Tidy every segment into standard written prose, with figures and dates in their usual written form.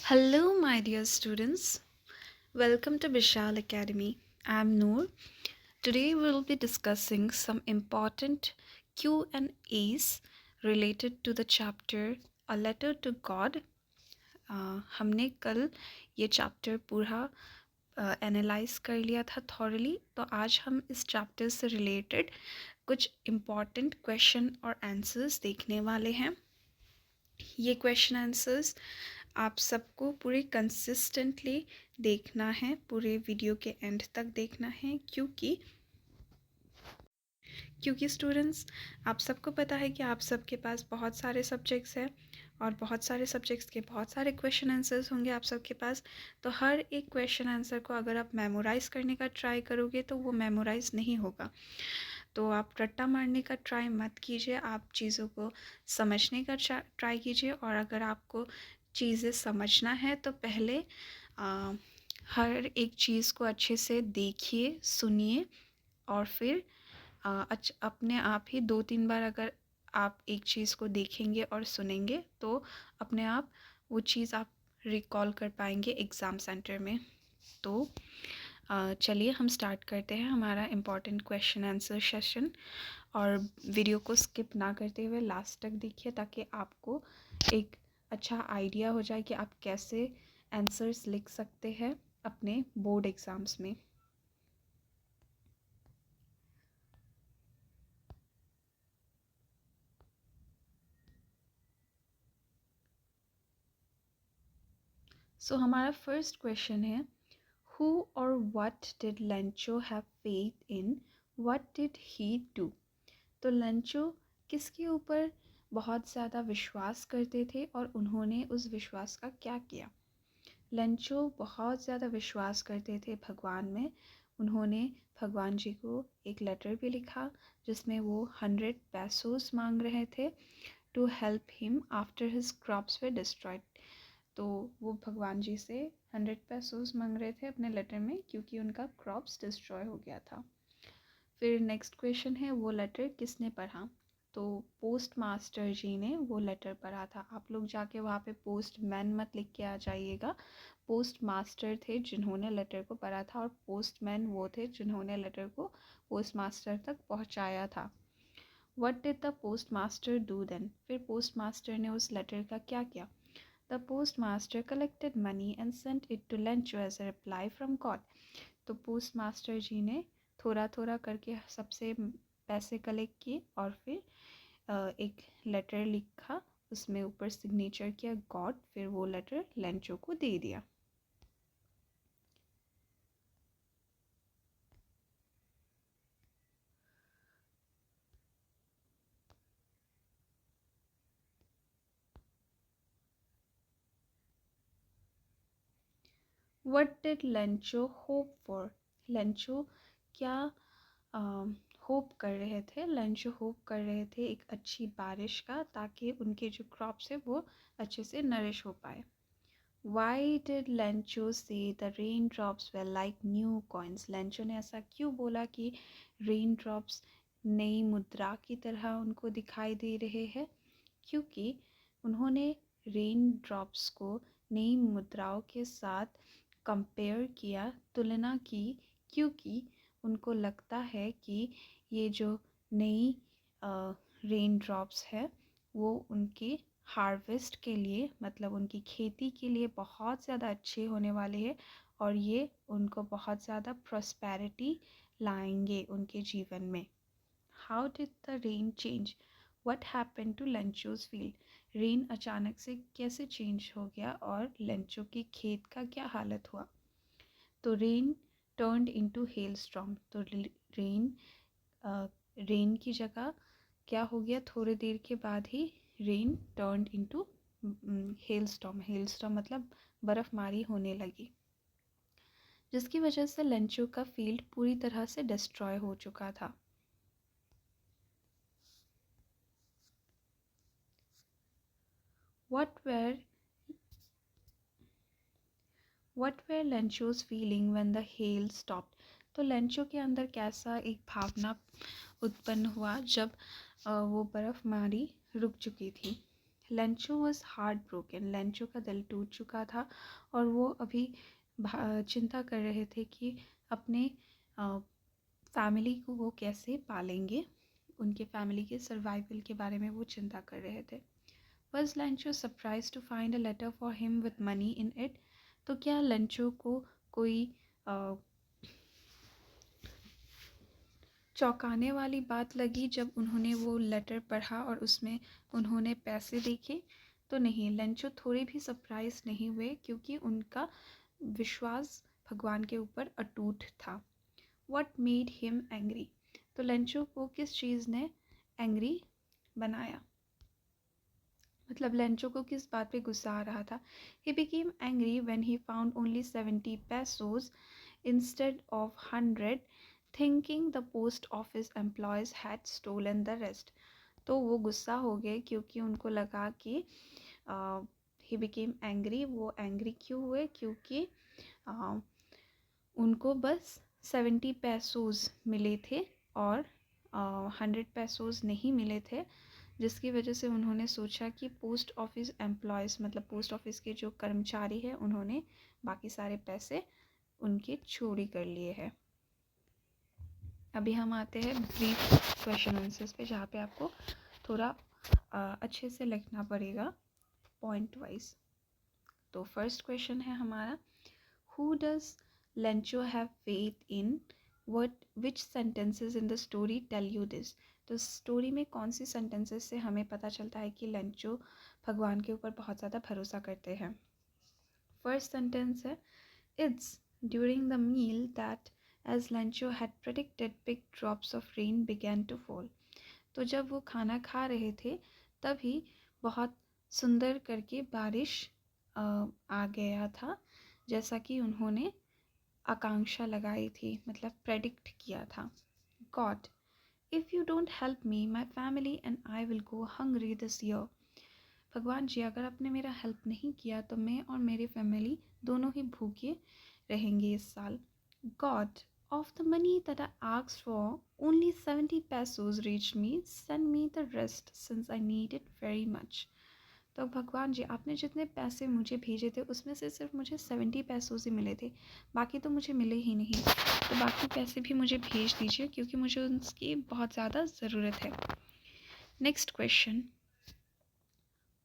Hello, my dear students. Welcome to Vishal Academy. I'm Noor. Today we'll be discussing some important Q and A's related to the chapter A Letter to God. हमने कल ये chapter पूरा analyse कर लिया था thoroughly, तो आज हम इस चैप्टर से रिलेटेड कुछ इम्पॉर्टेंट क्वेश्चन और आंसर्स देखने वाले हैं। ये क्वेश्चन आंसर्स आप सबको पूरे कंसिस्टेंटली देखना है, पूरे वीडियो के एंड तक देखना है, क्योंकि स्टूडेंट्स, आप सबको पता है कि आप सबके पास बहुत सारे सब्जेक्ट्स हैं और बहुत सारे सब्जेक्ट्स के बहुत सारे क्वेश्चन आंसर्स होंगे आप सबके पास। तो हर एक क्वेश्चन आंसर को अगर आप मेमोराइज़ करने का ट्राई करोगे तो वो मेमोराइज़ नहीं होगा। तो आप रट्टा मारने का ट्राई मत कीजिए, आप चीज़ों को समझने का ट्राई कीजिए। और अगर आपको चीज़ें समझना है तो पहले हर एक चीज़ को अच्छे से देखिए, सुनिए और फिर अपने आप ही 2-3 बार अगर आप एक चीज़ को देखेंगे और सुनेंगे तो अपने आप वो चीज़ आप रिकॉल कर पाएंगे एग्ज़ाम सेंटर में। तो चलिए हम स्टार्ट करते हैं हमारा इम्पॉर्टेंट क्वेश्चन आंसर सेशन। और वीडियो को स्किप ना करते हुए लास्ट तक देखिए ताकि आपको एक अच्छा आइडिया हो जाए कि आप कैसे आंसर्स लिख सकते हैं अपने बोर्ड एग्ज़ाम्स में। सो हमारा फर्स्ट क्वेश्चन है, Who or what did Lencho have faith in? What did he do? तो लेंचो किसके ऊपर बहुत ज़्यादा विश्वास करते थे और उन्होंने उस विश्वास का क्या किया? लेंचो बहुत ज़्यादा विश्वास करते थे भगवान में। उन्होंने भगवान जी को एक लेटर भी लिखा जिसमें वो 100 पैसोस मांग रहे थे to help him after his crops were destroyed. तो वो भगवान जी से 100 पैसोस मांग रहे थे अपने लेटर में क्योंकि उनका क्रॉप्स डिस्ट्रॉय हो गया था। फिर नेक्स्ट क्वेश्चन है, वो लेटर किसने पढ़ा? तो पोस्ट मास्टर जी ने वो लेटर पढ़ा था। आप लोग जाके वहाँ पे पोस्ट मैन मत लिख के आ जाइएगा। पोस्ट मास्टर थे जिन्होंने लेटर को पढ़ा था और पोस्ट मैन वो थे जिन्होंने लेटर को पोस्ट मास्टर तक पहुँचाया था। What did the post master do then? फिर पोस्ट मास्टर ने उस लेटर का क्या किया? The postmaster collected money and sent it to Lencho as a reply from God. तो पोस्ट मास्टर जी ने थोड़ा थोड़ा करके सबसे पैसे कलेक्ट किए और फिर एक लेटर लिखा, उसमें ऊपर सिग्नेचर किया गॉड, फिर वो लेटर लेंचो को दे दिया। What did Lencho hope for? Lencho क्या होप कर रहे थे? लेंचो होप कर रहे थे एक अच्छी बारिश का, ताकि उनके जो क्रॉप्स है वो अच्छे से नरिश हो पाए। Why did Lencho say the raindrops were like new coins? Lencho ने ऐसा क्यों बोला कि रेनड्रॉप्स नई मुद्रा की तरह उनको दिखाई दे रहे हैं? क्योंकि उन्होंने रेन ड्रॉप्स को नई मुद्राओं के साथ कंपेयर किया, तुलना की, क्योंकि उनको लगता है कि ये जो नई रेन ड्रॉप्स है वो उनके हार्वेस्ट के लिए, मतलब उनकी खेती के लिए बहुत ज़्यादा अच्छे होने वाले हैं और ये उनको बहुत ज़्यादा प्रॉस्पेरिटी लाएंगे उनके जीवन में। How did the rain change? What happened to Lencho's field? Rain अचानक से कैसे चेंज हो गया और लेंचो की खेत का क्या हालत हुआ? तो rain turned into hail storm. तो रेन की जगह क्या हो गया? थोड़ी देर के बाद ही rain turned into hail storm. Hail storm मतलब बर्फ़मारी होने लगी, जिसकी वजह से लेंचो का फील्ड पूरी तरह से डिस्ट्रॉय हो चुका था। What were Lencho's feeling when the hail stopped? तो लेंचो के अंदर कैसा एक भावना उत्पन्न हुआ जब वो बर्फ़मारी रुक चुकी थी? Lencho was heart broken, Lencho का दिल टूट चुका था और वो अभी चिंता कर रहे थे कि अपने फैमिली को वो कैसे पालेंगे, उनके फैमिली के सर्वाइवल के बारे में वो चिंता कर रहे थे। Was Lancho surprised to find a letter for him with money in it? तो क्या लेंचो को कोई चौंकाने वाली बात लगी जब उन्होंने वो लेटर पढ़ा और उसमें उन्होंने पैसे देखे? तो नहीं, लेंचो थोड़े भी सरप्राइज नहीं हुए क्योंकि उनका विश्वास भगवान के ऊपर अटूट था। What made him angry? तो लेंचो को किस चीज़ ने एंग्री बनाया, मतलब लेंचो को किस बात पे गुस्सा आ रहा था? He became angry when he found only 70 pesos instead of 100, thinking the post office employees had stolen the rest. तो वो गुस्सा हो गए क्योंकि उनको लगा कि he became angry, वो एंग्री क्यों हुए? क्योंकि उनको बस 70 पैसोज़ मिले थे और 100 पैसोज़ नहीं मिले थे, जिसकी वजह से उन्होंने सोचा कि पोस्ट ऑफिस एम्प्लॉयज़, मतलब पोस्ट ऑफिस के जो कर्मचारी हैं, उन्होंने बाकी सारे पैसे उनके चोरी कर लिए हैं। अभी हम आते हैं ब्रीफ क्वेश्चन आंसर्स पे, जहाँ पे आपको थोड़ा अच्छे से लिखना पड़ेगा पॉइंट वाइज। तो फर्स्ट क्वेश्चन है हमारा, who does Lencho have faith in? Which sentences in the story tell you this? तो स्टोरी में कौन सी सेंटेंसेस से हमें पता चलता है कि लेंचो भगवान के ऊपर बहुत ज़्यादा भरोसा करते हैं? फर्स्ट सेंटेंस है, it's during the meal that as Lencho had predicted, big drops of rain began to fall. तो जब वो खाना खा रहे थे तभी बहुत सुंदर करके बारिश आ गया था, जैसा कि उन्होंने आकांक्षा लगाई थी, मतलब प्रेडिक्ट किया था। God, if you don't help me, my family and I will go hungry this year. भगवान जी, अगर आपने मेरा हेल्प नहीं किया तो मैं और मेरी फैमिली दोनों ही भूखे रहेंगे इस साल। God, of the money that I asked for, only 70 pesos reached me. Send me the rest since I need it very much. तो भगवान जी, आपने जितने पैसे मुझे भेजे थे उसमें से सिर्फ मुझे 70 पैसों ही मिले थे, बाकी तो मुझे मिले ही नहीं। तो बाकी पैसे भी मुझे भेज दीजिए क्योंकि मुझे उसकी बहुत ज़्यादा ज़रूरत है। Next question,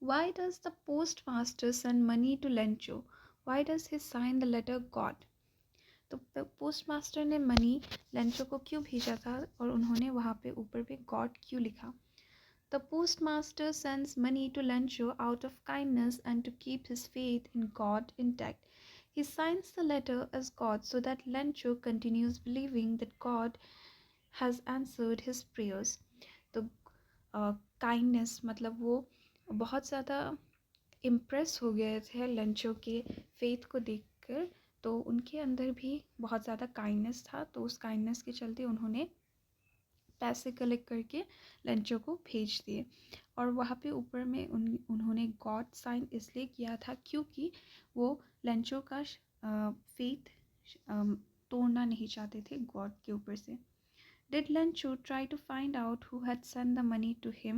Why does the postmaster send money to Lencho? Why does he sign the letter God? तो पोस्टमास्टर ने मनी लेंचो को क्यों भेजा था और उन्होंने वहाँ पे ऊपर पे गॉड क्यों लिखा? The postmaster sends money to Lencho out of kindness and to keep his faith in God intact. He signs the letter as God so that Lencho continues believing that God has answered his prayers. तो kindness मतलब वो बहुत ज़्यादा impress हो गए थे Lencho के faith को देखकर, तो उनके अंदर भी बहुत ज़्यादा काइंडनेस था, तो उस काइंडनेस के चलते उन्होंने पैसे कलेक्ट करके लेंचो को भेज दिए। और वहाँ पे ऊपर में उन्होंने गॉड साइन इसलिए किया था क्योंकि वो लेंचो का फेथ तोड़ना नहीं चाहते थे गॉड के ऊपर से। Did Lencho try to find out who had sent the money to him?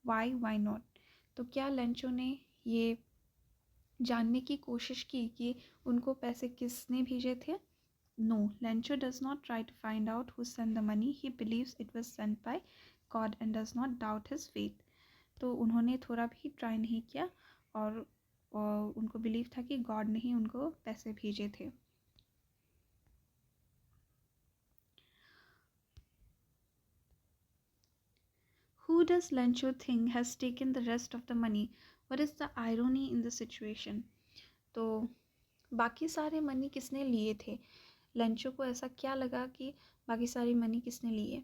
Why not? तो क्या लेंचो ने ये जानने की कोशिश की कि उनको पैसे किसने भेजे थे? No, Lencho does not try to find out who sent the money. He believes it was sent by God and does not doubt his faith. तो उन्होंने थोड़ा भी ट्राई नहीं किया और उनको बिलीव था कि गॉड ने ही उनको पैसे भेजे थे। Who does Lencho think has taken the rest of the money? What is the irony in the situation? तो बाकी सारे मनी किसने लिए थे? लेंचो को ऐसा क्या लगा कि बाकी सारी मनी किसने लिए?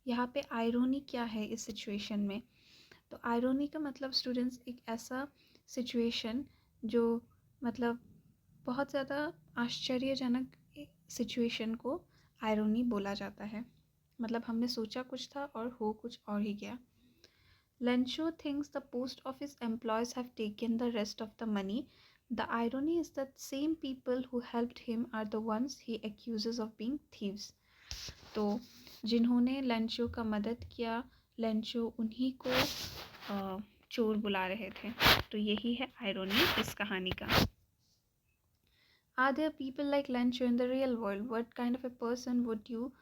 यहाँ पे आयरोनी क्या है इस सिचुएशन में? तो आयरोनी का मतलब स्टूडेंट्स एक ऐसा सिचुएशन जो मतलब बहुत ज़्यादा आश्चर्यजनक सिचुएशन को आयरोनी बोला जाता है। मतलब हमने सोचा कुछ था और हो कुछ और ही गया। Lencho thinks the post office employees have taken the rest of the money. The irony is that same people who helped him are the ones he accuses of being thieves. तो जिन्होंने लेंचो का मदद किया, Lencho उन्हीं को चोर बुला रहे थे। तो यही है आयरोनी इस कहानी का। Are there people like Lencho in the real world? What kind of a person would you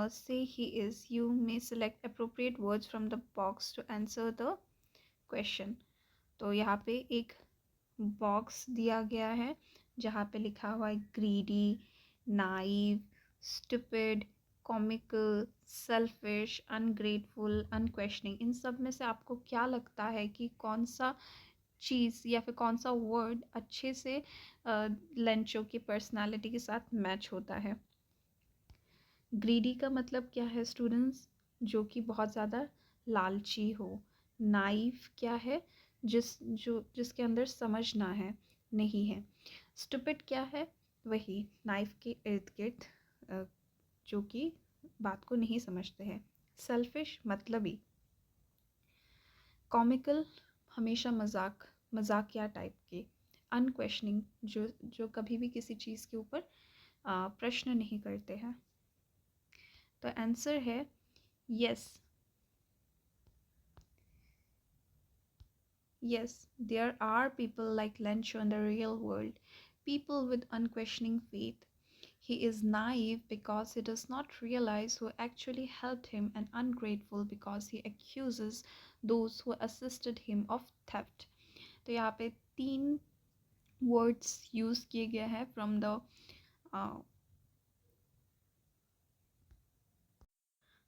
say he is? You may select appropriate words from the box to answer the question. तो यहाँ पे एक box दिया गया है जहाँ पे लिखा हुआ है greedy, naive, stupid, comical, selfish, ungrateful, unquestioning. इन सब में से आपको क्या लगता है कि कौन सा चीज़ या फिर कौन सा वर्ड अच्छे से लेंचो की पर्सनालिटी के साथ मैच होता है? ग्रीडी का मतलब क्या है स्टूडेंट्स? जो कि बहुत ज़्यादा लालची हो। नाइव क्या है? जिसके अंदर समझ ना है, नहीं है। स्टूपिड क्या है? वही नाइफ के इर्द गिर्द जो कि बात को नहीं समझते हैं। सेल्फिश मतलबी। कॉमिकल हमेशा मजाकिया टाइप के। अनक्वेश्चनिंग जो कभी भी किसी चीज़ के ऊपर प्रश्न नहीं करते हैं। तो आंसर है yes, there are people like Lencho in the real world, people with unquestioning faith. He is naive because he does not realize who actually helped him, and ungrateful because he accuses those who assisted him of theft. तो यहाँ पे 3 words use किए गए हैं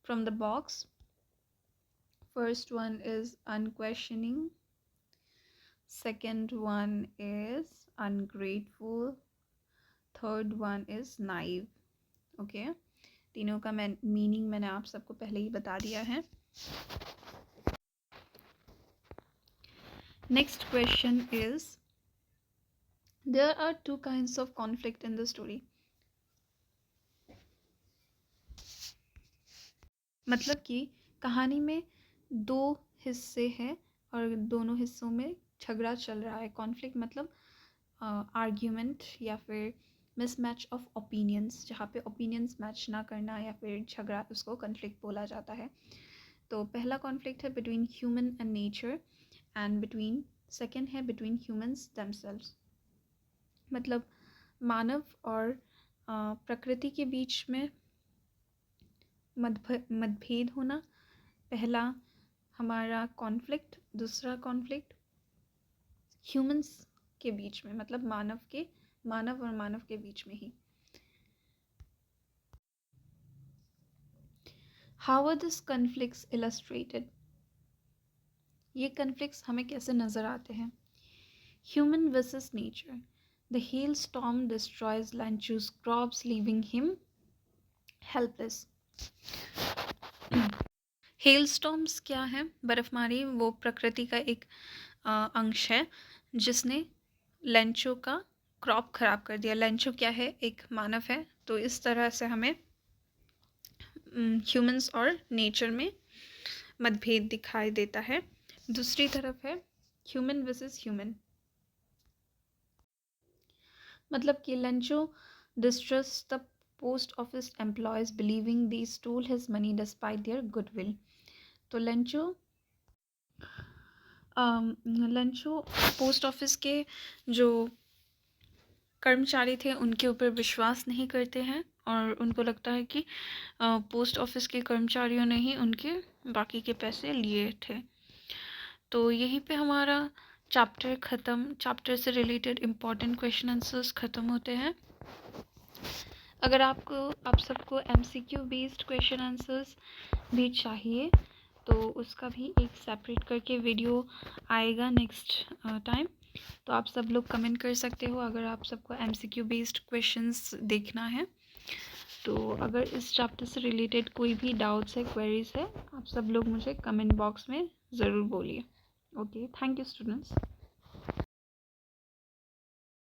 from the box. First one is unquestioning, second one is ungrateful, third one is naive. Okay, तीनों का meaning मैंने आप सबको पहले ही बता दिया है. Next question is, there are 2 kinds of conflict in the story. मतलब कि कहानी में 2 हिस्से हैं और दोनों हिस्सों में झगड़ा चल रहा है. कॉन्फ्लिक्ट मतलब आर्ग्यूमेंट या फिर मिसमैच ऑफ ओपिनियंस, जहाँ पे ओपिनियंस मैच ना करना या फिर झगड़ा, उसको कॉन्फ्लिक्ट बोला जाता है. तो पहला कॉन्फ्लिक्ट है between human and nature and second है बिटवीन ह्यूमंस देमसेल्व्स. मतलब मानव और प्रकृति के बीच में मतभेद होना पहला हमारा कॉन्फ्लिक्ट. दूसरा कॉन्फ्लिक्ट ह्यूमंस के बीच में, मतलब मानव और मानव के बीच में ही. How are this conflicts illustrated? ये कॉन्फ्लिक्ट्स हमें कैसे नज़र आते हैं? Human versus nature. The hail storm destroys Lencho's crops leaving him helpless. Hailstorms क्या है? बर्फ़बारी. वो प्रकृति का एक अंश है जिसने लेंचो का क्रॉप ख़राब कर दिया. लेंचो क्या है? एक मानव है. तो इस तरह से हमें ह्यूमंस और नेचर में मतभेद दिखाई देता है. दूसरी तरफ है ह्यूमन वर्सेस ह्यूमन. मतलब कि Lencho distrust the post office employees believing they stole his money despite their goodwill. तो लेंचो पोस्ट ऑफिस के जो कर्मचारी थे उनके ऊपर विश्वास नहीं करते हैं और उनको लगता है कि पोस्ट ऑफिस के कर्मचारियों ने ही उनके बाकी के पैसे लिए थे. तो यहीं पे हमारा चैप्टर ख़त्म. चैप्टर से रिलेटेड इम्पॉर्टेंट क्वेश्चन आंसर्स ख़त्म होते हैं. अगर आप सबको MCQ बेस्ड क्वेश्चन आंसर्स भी चाहिए तो उसका भी एक सेपरेट करके वीडियो आएगा नेक्स्ट टाइम. तो आप सब लोग कमेंट कर सकते हो अगर आप सबको MCQ बेस्ड क्वेश्चंस देखना है. तो अगर इस चैप्टर से रिलेटेड कोई भी डाउट्स है, क्वेरीज है, आप सब लोग मुझे कमेंट बॉक्स में ज़रूर बोलिए. Okay, thank you students.